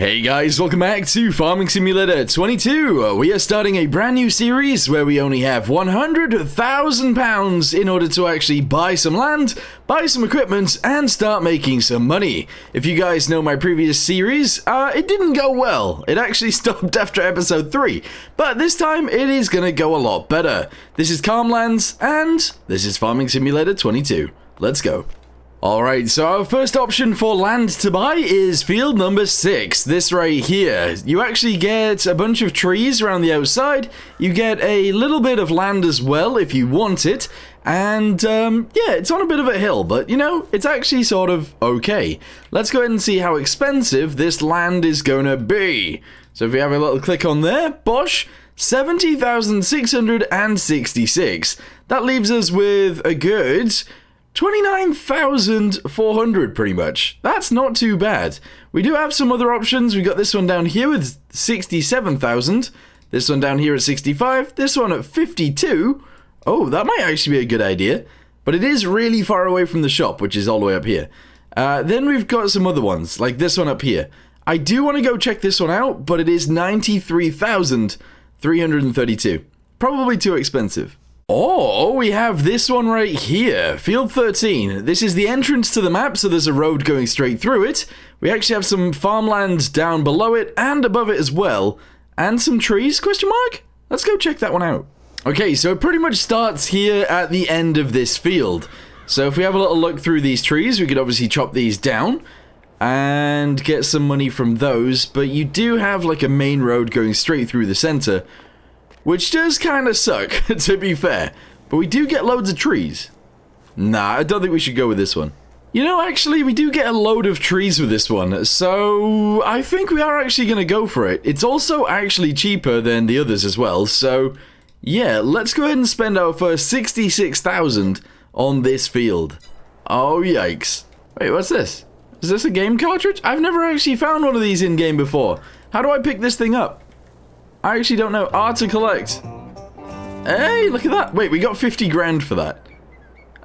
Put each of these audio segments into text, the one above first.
Hey guys, welcome back to Farming Simulator 22. We are starting a brand new series where we only have £100,000 in order to actually buy some land, buy some equipment, and start making some money. If you guys know my previous series, it didn't go well. It actually stopped after episode 3, but this time it is going to go a lot better. This is Calmlands, and this is Farming Simulator 22. Let's go. Alright, so our first option for land to buy is field number 6, this right here. You actually get a bunch of trees around the outside, you get a little bit of land as well if you want it, and yeah, it's on a bit of a hill, but you know, it's actually sort of okay. Let's go ahead and see how expensive this land is gonna be. So if we have a little click on there, bosh, 70,666. That leaves us with a good 29,400 pretty much. That's not too bad. We do have some other options. We got this one down here with 67,000. This one down here at 65. This one at 52. Oh, that might actually be a good idea. But it is really far away from the shop, which is all the way up here. Then we've got some other ones, like this one up here. I do want to go check this one out, but it is 93,332. Probably too expensive. Oh, we have this one right here, Field 13. This is the entrance to the map, so there's a road going straight through it. We actually have some farmland down below it and above it as well. And some trees, question mark? Let's go check that one out. Okay, so it pretty much starts here at the end of this field. So if we have a little look through these trees, we could obviously chop these down and get some money from those. But you do have like a main road going straight through the center, which does kind of suck, to be fair. But we do get loads of trees. Nah, I don't think we should go with this one. You know, actually, we do get a load of trees with this one. So, I think we are actually going to go for it. It's also actually cheaper than the others as well. So, yeah, let's go ahead and spend our first 66,000 on this field. Oh, yikes. Wait, what's this? Is this a game cartridge? I've never actually found one of these in-game before. How do I pick this thing up? I actually don't know. R to collect. Hey, look at that. Wait, we got 50 grand for that.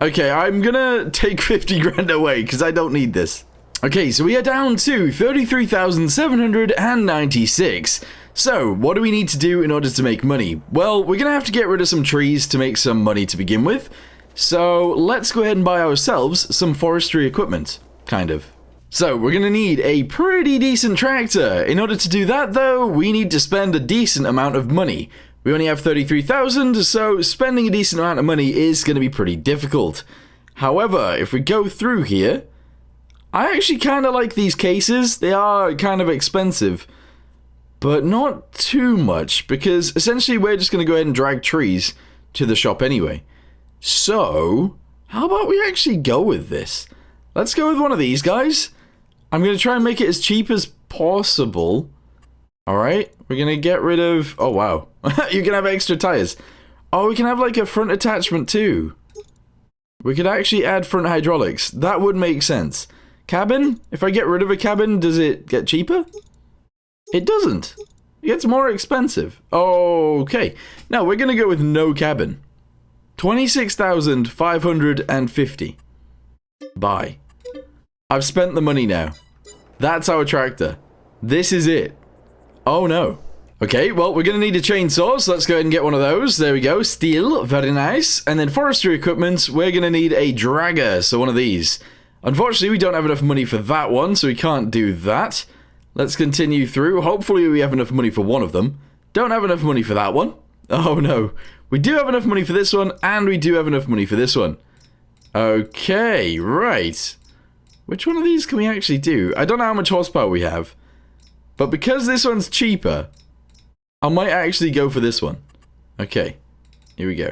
Okay, I'm gonna take 50 grand away because I don't need this. Okay, so we are down to 33,796. So, what do we need to do in order to make money? Well, we're gonna have to get rid of some trees to make some money to begin with. So, let's go ahead and buy ourselves some forestry equipment. Kind of. So, we're going to need a pretty decent tractor. In order to do that, though, we need to spend a decent amount of money. We only have 33,000, so spending a decent amount of money is going to be pretty difficult. However, if we go through here, I actually kind of like these cases. They are kind of expensive, but not too much, because essentially we're just going to go ahead and drag trees to the shop anyway. So, how about we actually go with this? Let's go with one of these guys. I'm going to try and make it as cheap as possible. Alright, we're going to get rid of... Oh, wow. You can have extra tires. Oh, we can have like a front attachment too. We could actually add front hydraulics. That would make sense. Cabin? If I get rid of a cabin, does it get cheaper? It doesn't. It gets more expensive. Okay. Now, we're going to go with no cabin. 26,550. Buy. I've spent the money now. That's our tractor. This is it. Oh no. Okay, well, we're going to need a chainsaw, so let's go ahead and get one of those. There we go. Steel. Very nice. And then forestry equipment, we're going to need a dragger, so one of these. Unfortunately, we don't have enough money for that one, so we can't do that. Let's continue through. Hopefully, we have enough money for one of them. Don't have enough money for that one. Oh no. We do have enough money for this one, and we do have enough money for this one. Okay, right. Which one of these can we actually do? I don't know how much horsepower we have. But because this one's cheaper, I might actually go for this one. Okay, here we go.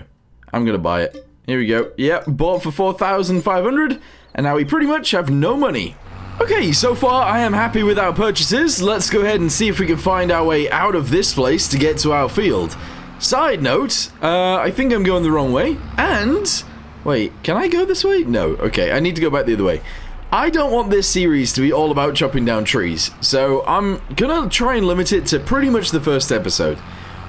I'm going to buy it. Here we go. Yep, bought for 4,500. And now we pretty much have no money. Okay, so far I am happy with our purchases. Let's go ahead and see if we can find our way out of this place to get to our field. Side note, I think I'm going the wrong way. And... wait, can I go this way? No. Okay, I need to go back the other way. I don't want this series to be all about chopping down trees, so I'm gonna try and limit it to pretty much the first episode.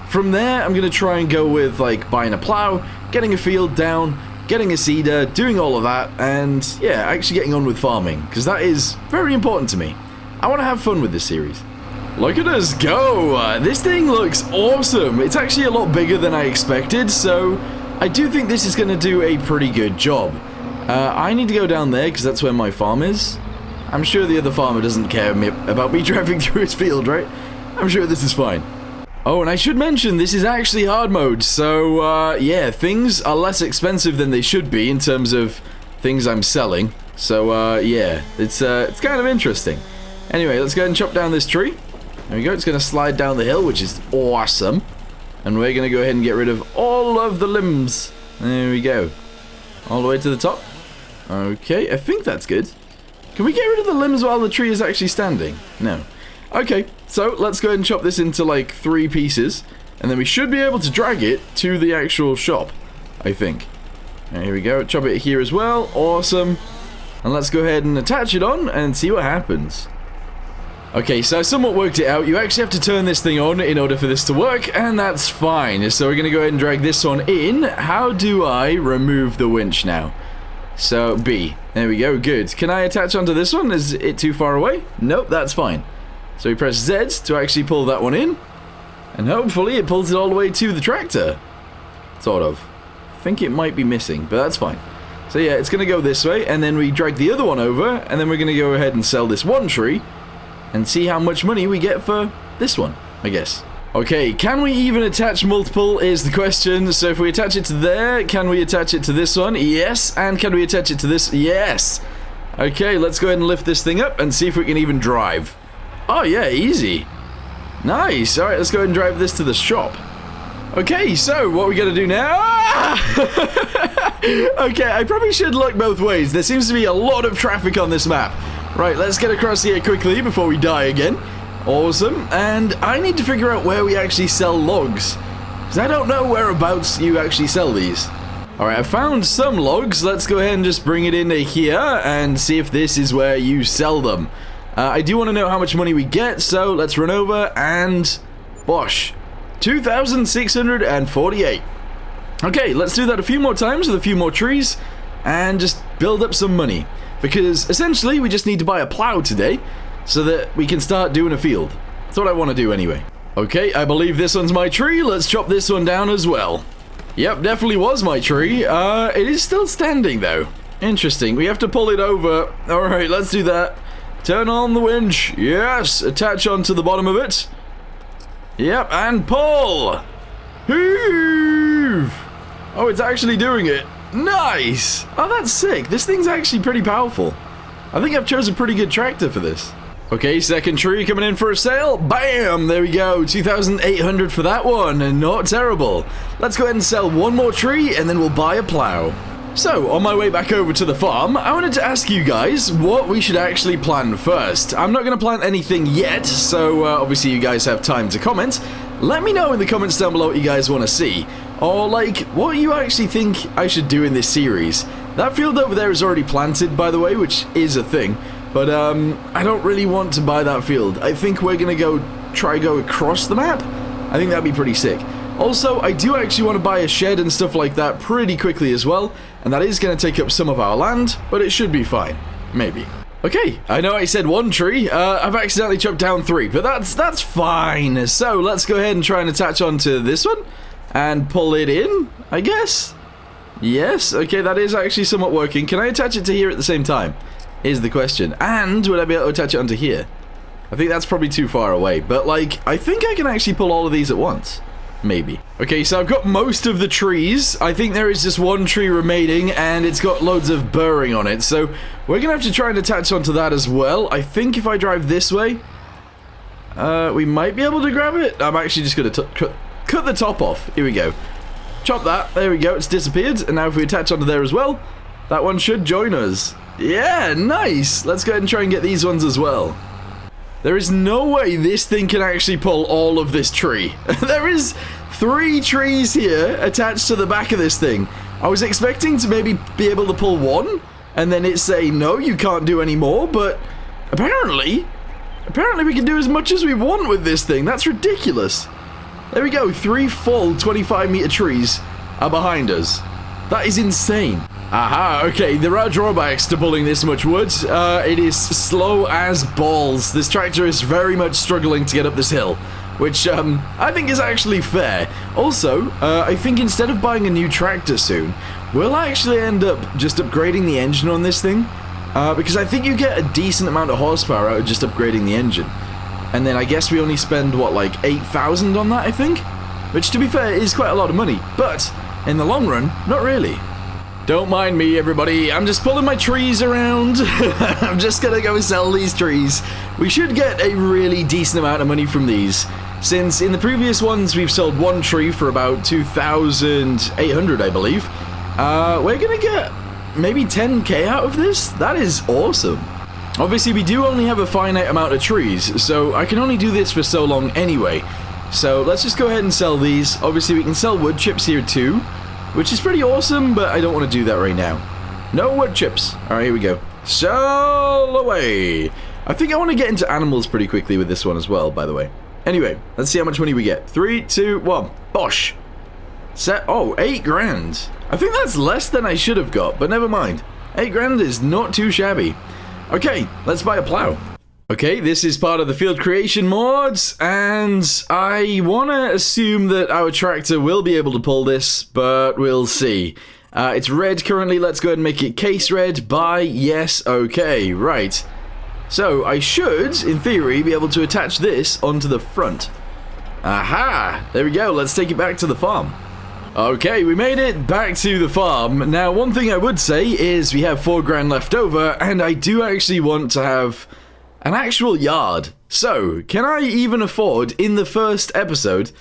From there, I'm gonna try and go with, like, buying a plow, getting a field down, getting a seeder, doing all of that, and, yeah, actually getting on with farming, because that is very important to me. I want to have fun with this series. Look at us go. This thing looks awesome. It's actually a lot bigger than I expected, so I do think this is going to do a pretty good job. I need to go down there because that's where my farm is. I'm sure the other farmer doesn't care about me driving through his field, right? I'm sure this is fine. Oh, and I should mention, this is actually hard mode, so, yeah, things are less expensive than they should be in terms of things I'm selling. So, yeah, it's kind of interesting. Anyway, let's go ahead and chop down this tree. There we go, it's going to slide down the hill, which is awesome. And we're going to go ahead and get rid of all of the limbs. There we go. All the way to the top. Okay, I think that's good. Can we get rid of the limbs while the tree is actually standing? No. Okay, so let's go ahead and chop this into like 3 pieces, and then we should be able to drag it to the actual shop, I think. And here we go, chop it here as well, awesome. And let's go ahead and attach it on and see what happens. Okay, so I somewhat worked it out. You actually have to turn this thing on in order for this to work, and that's fine. So we're going to go ahead and drag this one in. How do I remove the winch now? So, B. There we go, good. Can I attach onto this one? Is it too far away? Nope, that's fine. So we press Z to actually pull that one in, and hopefully it pulls it all the way to the tractor. Sort of. I think it might be missing, but that's fine. So yeah, it's going to go this way, and then we drag the other one over, and then we're going to go ahead and sell this one tree, and see how much money we get for this one, I guess. Okay, can we even attach multiple is the question. So if we attach it to there, can we attach it to this one? Yes. And can we attach it to this? Yes. Okay, let's go ahead and lift this thing up and see if we can even drive. Oh yeah, easy. Nice. Alright, let's go ahead and drive this to the shop. Okay, so what are we gonna do now? Okay, I probably should look both ways. There seems to be a lot of traffic on this map. Right, let's get across here quickly before we die again. Awesome. And I need to figure out where we actually sell logs, because I don't know whereabouts you actually sell these. Alright, I found some logs. Let's go ahead and just bring it into here and see if this is where you sell them. I do want to know how much money we get, so let's run over and... bosh. 2,648. Okay, let's do that a few more times with a few more trees and just build up some money. Because essentially we just need to buy a plow today so that we can start doing a field. That's what I want to do anyway. Okay, I believe this one's my tree. Let's chop this one down as well. Yep, definitely was my tree. It is still standing though. Interesting. We have to pull it over. Alright, let's do that. Turn on the winch. Yes, attach onto the bottom of it. Yep, and pull. Heave. Oh, it's actually doing it. Nice. Oh, that's sick. This thing's actually pretty powerful. I think I've chosen a pretty good tractor for this. Okay, second tree coming in for a sale. Bam! There we go. 2,800 for that one, and not terrible. Let's go ahead and sell one more tree, and then we'll buy a plow. So, on my way back over to the farm, I wanted to ask you guys what we should actually plant first. I'm not going to plant anything yet, so obviously you guys have time to comment. Let me know in the comments down below what you guys want to see. Or, like, what you actually think I should do in this series. That field over there is already planted, by the way, which is a thing. But, I don't really want to buy that field. I think we're going to try go across the map. I think that'd be pretty sick. Also, I do actually want to buy a shed and stuff like that pretty quickly as well, and that is going to take up some of our land, but it should be fine. Maybe. Okay, I know I said one tree. I've accidentally chopped down 3, but that's fine. So, let's go ahead and try and attach onto this one, and pull it in, I guess? Yes, okay, that is actually somewhat working. Can I attach it to here at the same time? Is the question. And, would I be able to attach it onto here? I think that's probably too far away, but, like, I think I can actually pull all of these at once. Maybe. Okay, so I've got most of the trees. I think there is just one tree remaining, and it's got loads of burring on it. So we're going to have to try and attach onto that as well. I think if I drive this way, we might be able to grab it. I'm actually just going to cut the top off. Here we go. Chop that. There we go. It's disappeared. And now if we attach onto there as well, that one should join us. Yeah, nice. Let's go ahead and try and get these ones as well. There is no way this thing can actually pull all of this tree. There is 3 trees here attached to the back of this thing. I was expecting to maybe be able to pull 1, and then it say, no, you can't do any more, but apparently we can do as much as we want with this thing. That's ridiculous. There we go, 3 full 25-meter trees are behind us. That is insane. Aha, okay, there are drawbacks to pulling this much wood. It is slow as balls. This tractor is very much struggling to get up this hill, which I think is actually fair. Also, I think instead of buying a new tractor soon, we'll actually end up just upgrading the engine on this thing, because I think you get a decent amount of horsepower out of just upgrading the engine. And then I guess we only spend, what, like 8,000 on that, I think? Which, to be fair, is quite a lot of money, but in the long run, not really. Don't mind me, everybody. I'm just pulling my trees around. I'm just gonna go sell these trees. We should get a really decent amount of money from these, since in the previous ones we've sold one tree for about 2,800, I believe. We're gonna get maybe 10k out of this? That is awesome. Obviously, we do only have a finite amount of trees, so I can only do this for so long anyway. So let's just go ahead and sell these. Obviously, we can sell wood chips here too, which is pretty awesome, but I don't want to do that right now. No wood chips. All right, here we go. Sell away. I think I want to get into animals pretty quickly with this one as well, by the way. Anyway, let's see how much money we get. 3, 2, 1. Bosh. Oh, 8 grand. I think that's less than I should have got, but never mind. 8 grand is not too shabby. Okay, let's buy a plow. Okay, this is part of the field creation mods, and I want to assume that our tractor will be able to pull this, but we'll see. It's red currently. Let's go ahead and make it case red. Buy, yes, okay, right. So I should, in theory, be able to attach this onto the front. Aha! There we go. Let's take it back to the farm. Okay, we made it back to the farm. Now, one thing I would say is we have 4 grand left over, and I do actually want to have an actual yard. So, can I even afford, in the first episode,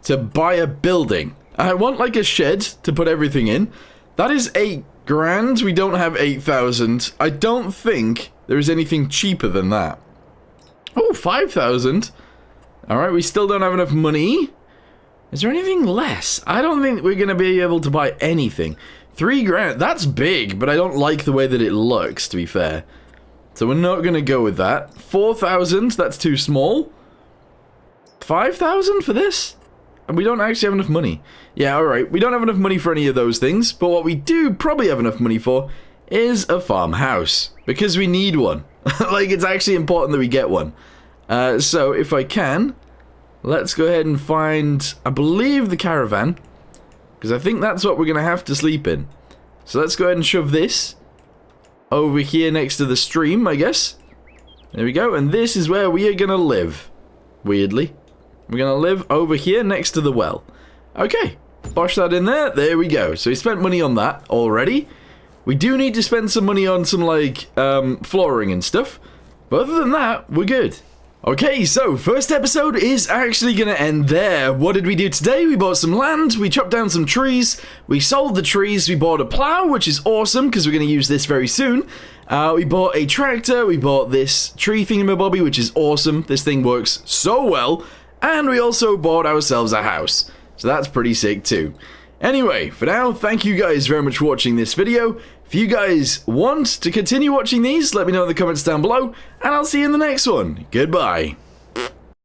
to buy a building? I want like a shed to put everything in. That is 8 grand. We don't have 8,000. I don't think there is anything cheaper than that. Oh, 5,000. Alright, we still don't have enough money. Is there anything less? I don't think we're going to be able to buy anything. 3 grand. That's big, but I don't like the way that it looks, to be fair. So we're not going to go with that. 4,000. That's too small. 5,000 for this? And we don't actually have enough money. Yeah, alright. We don't have enough money for any of those things. But what we do probably have enough money for is a farmhouse. Because we need one. Like, it's actually important that we get one. So, if I can, let's go ahead and find, I believe, the caravan. Because I think that's what we're going to have to sleep in. So let's go ahead and shove this over here next to the stream, I guess. There we go. And this is where we are going to live. Weirdly. We're going to live over here next to the well. Okay. Bosh that in there. There we go. So we spent money on that already. We do need to spend some money on some, like, flooring and stuff. But other than that, we're good. Okay, so first episode is actually going to end there. What did we do today? We bought some land, we chopped down some trees, we sold the trees, we bought a plow, which is awesome because we're going to use this very soon. We bought a tractor, we bought this tree thingamabobby, which is awesome. This thing works so well. And we also bought ourselves a house. So that's pretty sick too. Anyway, for now, thank you guys very much for watching this video. If you guys want to continue watching these, let me know in the comments down below, and I'll see you in the next one. Goodbye.